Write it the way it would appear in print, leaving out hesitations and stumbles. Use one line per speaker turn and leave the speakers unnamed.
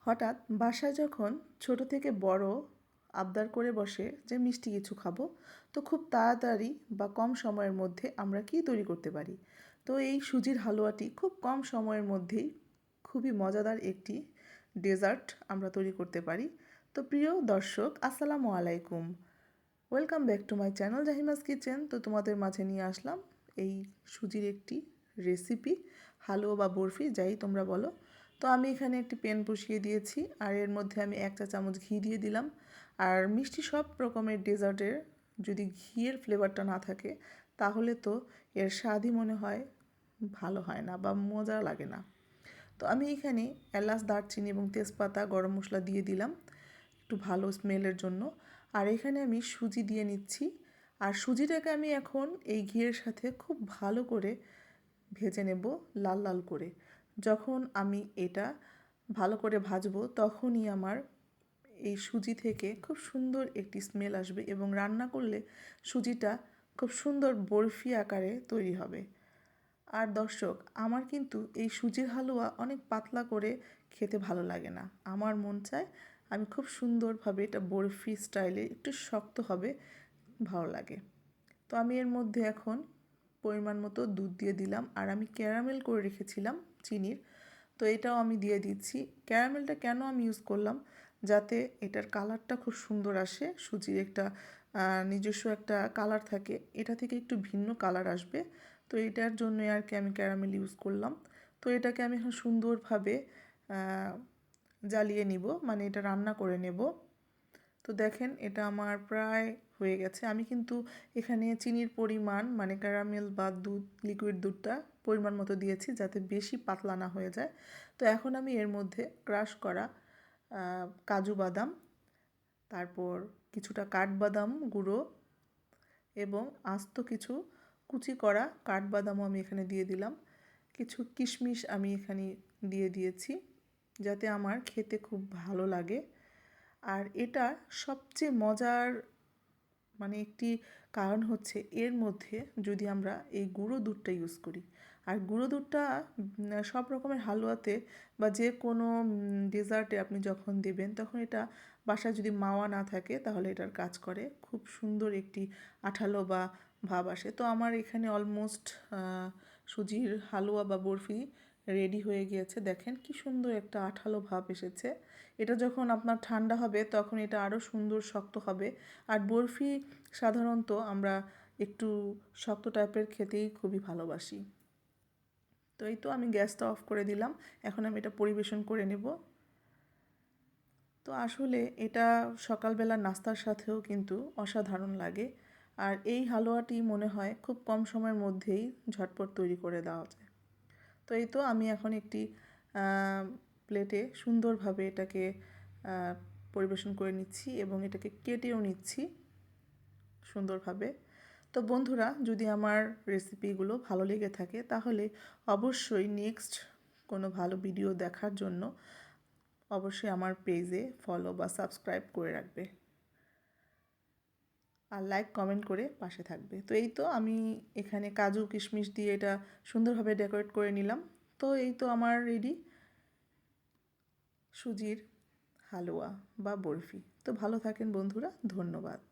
হঠাৎ বাসায় যখন ছোট থেকে বড় আবদার করে বসে যে মিষ্টি কিছু খাবো, তো খুব তাড়াতাড়ি বা কম সময়ের মধ্যে আমরা কি তৈরি করতে পারি? তো এই সুজির হালুয়াটি খুব কম সময়ের মধ্যেই খুবই মজাদার একটি ডেজার্ট আমরা তৈরি করতে পারি। তো প্রিয় দর্শক, আসসালামু আলাইকুম। Welcome back to my channel জাহিমাস কিচেন। তো তোমাদের মাঝে নিয়ে আসলাম এই সুজির একটি রেসিপি, হালুয়া বা বরফি যাই তোমরা বলো। তো আমি এখানে একটি প্যান বসিয়ে দিয়েছি, আর এর মধ্যে আমি 1 চা চামচ ঘি দিয়ে দিলাম। আর মিষ্টি সব রকমের ডেজার্টের যদি ঘিয়ের ফ্লেভারটা না থাকে তাহলে তো এর স্বাদই মনে হয় ভালো হয় না বা মজা লাগে না। তো আমি এখানে এলাচ, দারচিনি এবং তেজপাতা, গরম মশলা দিয়ে দিলাম একটু ভালো স্মেলের জন্য। আর এখানে আমি সুজি দিয়ে নিচ্ছি। আর সুজিটাকে আমি এখন এই ঘিয়ের সাথে খুব ভালো করে ভেজে নেব, লাল লাল করে। যখন আমি এটা ভালো করে ভাজবো তখনই আমার এই সুজি থেকে খুব সুন্দর একটি স্মেল আসবে এবং রান্না করলে সুজিটা খুব সুন্দর বরফি আকারে তৈরি হবে। আর দর্শক, আমার কিন্তু এই সুজির হালুয়া অনেক পাতলা করে খেতে ভালো লাগে না। আমার মন চায় আমি খুব সুন্দরভাবে এটা বরফি স্টাইলে একটু শক্ত হবে, ভালো লাগে। তো আমি এর মধ্যে এখন পরিমাণ মতো দুধ দিয়ে দিলাম, আর আমি ক্যারামেল করে রেখেছিলাম চিনির, তো এটাও আমি দিয়ে দিচ্ছি। ক্যারামেলটা কেন আমি ইউজ করলাম, যাতে এটার কালারটা খুব সুন্দর আসে। সুজির একটা নিজস্ব একটা কালার থাকে, এটা থেকে একটু ভিন্ন কালার আসবে। তো এটার জন্যই আর কি আমি ক্যারামেল ইউজ করলাম। তো এটাকে আমি এখন সুন্দরভাবে জ্বালিয়ে নিব, মানে এটা রান্না করে নেব। তো দেখেন এটা আমার প্রায় হয়ে গেছে। আমি কিন্তু এখানে চিনির পরিমাণ, মানে ক্যারামেল বা দুধ, লিকুইড দুধটা পরিমাণ মতো দিয়েছি যাতে বেশি পাতলা না হয়ে যায়। তো এখন আমি এর মধ্যে ক্রাশ করা কাজু বাদাম, তারপর কিছুটা কাঠবাদাম গুঁড়ো এবং আস্ত কিছু কুচি করা কাঠবাদামও আমি এখানে দিয়ে দিলাম। কিছু কিশমিশ আমি এখানে দিয়ে দিয়েছি যাতে আমার খেতে খুব ভালো লাগে। আর এটা সবচেয়ে মজার মানে একটি কারণ হচ্ছে এর মধ্যে যদি আমরা এই গুঁড়ো দুধটা ইউজ করি। আর গুঁড়ো দুধটা সব রকমের হালুয়াতে বা যে কোনো ডেজার্টে আপনি যখন দেবেন তখন এটা বাসায় যদি মাওয়া না থাকে তাহলে এটার কাজ করে, খুব সুন্দর একটি আঠালো বা ভাব আসে। তো আমার এখানে অলমোস্ট সুজির হালুয়া বা বরফি রেডি হয়ে গিয়েছে। দেখেন কি সুন্দর একটা আঠালো ভাব এসেছে। এটা যখন আপনার ঠান্ডা হবে তখন এটা আরও সুন্দর শক্ত হবে। আর বরফি সাধারণত আমরা একটু শক্ত টাইপের খেতেই খুবই ভালোবাসি। তো এই তো আমি গ্যাসটা অফ করে দিলাম, এখন আমি এটা পরিবেশন করে নেব। তো আসলে এটা সকালবেলা নাস্তার সাথেও কিন্তু অসাধারণ লাগে। আর এই হালুয়াটি মনে হয় খুব কম সময়ের মধ্যেই ঝটপট তৈরি করে দেওয়া যায়। তো এই তো আমি এখন একটি প্লেটে সুন্দরভাবে এটাকে পরিবেশন করে নিচ্ছি এবং এটাকে কেটেও নিচ্ছি সুন্দরভাবে। তো বন্ধুরা, যদি আমার রেসিপিগুলো ভালো লেগে থাকে তাহলে অবশ্যই নেক্সট কোনো ভালো ভিডিও দেখার জন্য অবশ্যই আমার পেজে ফলো বা সাবস্ক্রাইব করে রাখবে, আর লাইক কমেন্ট করে পাশে থাকবে। তো এই তো আমি এখানে কাজু কিশমিশ দিয়ে এটা সুন্দরভাবে ডেকোরেট করে নিলাম। তো এই তো আমার রেডি সুজির হালুয়া বা বরফি। তো ভালো থাকেন বন্ধুরা, ধন্যবাদ।